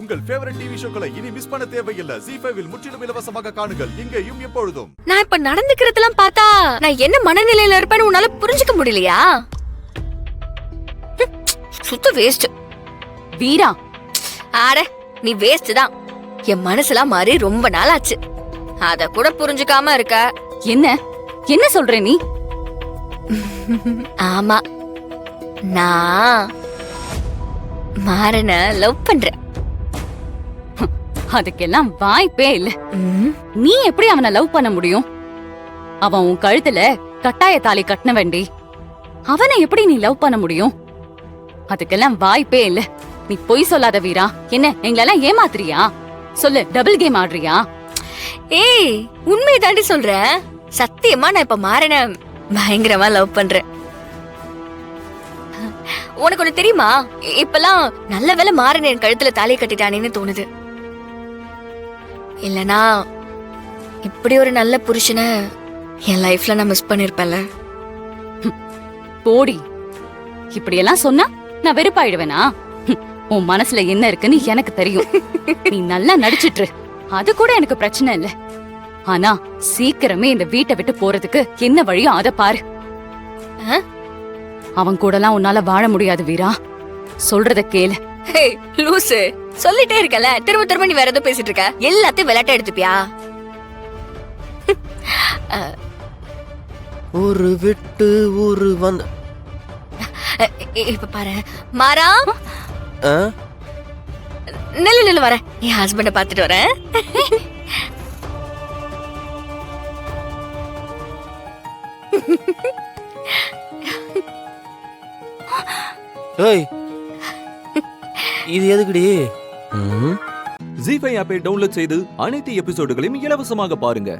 உங்கள் favourite TV ஷோக்களை இனி miss பண்ண தேவையில்லை. ZEE5 இல் முற்றிலும் இலவசமாக காணுங்கள். இங்கேயும் எப்பொழுதும். நான் இப்ப நடந்துக்கிறதெல்லாம் பார்த்தா நான் என்ன மனநிலையில இருப்பேன்னு உன்னால புரிஞ்சுக்க முடியலையா? சுத்த வேஸ்ட். வீரா, ஆட நீ வேஸ்ட் தான். என் மனசுலாம் மாறி ரொம்ப நாள் ஆச்சு. அத கூட புரிஞ்சுக்காம இருக்க. என்ன சொல்ற நீ? ஆமா, நான் மாறன லவ் பண்றேன். அதுக்கெல்லாம் வாய்ப்பே இல்ல. ம், நீ எப்படி அவனை லவ் பண்ண முடியும்? அவன் உன் கழுத்துல கட்டாய தாலி கட்டின வேண்டி அவனை எப்படி நீ லவ் பண்ண முடியும்? அதுக்கெல்லாம் வாய்ப்பே இல்ல. நீ பொய் சொல்லாத வீரா. என்ன எங்களெல்லாம் ஏமாத்துறியா? சொல்லு, டபுள் கேம் ஆடுறியா? ஏய் உண்மையை தாண்டி சொல்றேன். சத்தியமா நான் இப்ப மாறன பயங்கரமா லவ் பண்றேன். உனக்கு ஒண்ணு தெரியுமா? இப்பெல்லாம் நல்ல வேளை மாறன என் கழுத்துல தாலியை கட்டிட்டானேன்னு தோணுது. இல்லனா இப்படி ஒரு நல்ல புருஷனை என் லைஃப்ல நான் மிஸ் பண்ணிருப்பேன்ல. போடி. இப்படியெல்லாம் சொன்னா நான் வெறுப்பாயிடுவேனா? உன் மனசுல என்ன இருக்குன்னு எனக்கு தெரியும். நீ நல்லா நடிச்சிட்டு, அது கூட எனக்கு பிரச்சனை இல்ல. ஆனா சீக்கிரமே இந்த வீட்டை விட்டு போறதுக்கு என்ன வழியோ அத பாரு. அவன் கூடலாம் உன்னால வாழ முடியாது வீரா. சொல்றத கேளு. லூசு, சொல்லிட்டே இருக்கல, திரும்ப திரும்ப நீ வேற ஏதோ பேசிட்டு இருக்க. எல்லாத்தையும் விளையாட்ட எடுத்துப்பியா? ஒரு விட்டு ஒரு வந்து இப்ப பாரு மாறா. ஆ? நில்லு வரேன். என் ஹஸ்பண்ட பாத்துட்டு வரேன். ஏய், இது எதுக்குடி? ZEE5 ஆப்பை டவுன்லோட் செய்து அனைத்து எபிசோடுகளையும் இலவசமாக பாருங்க.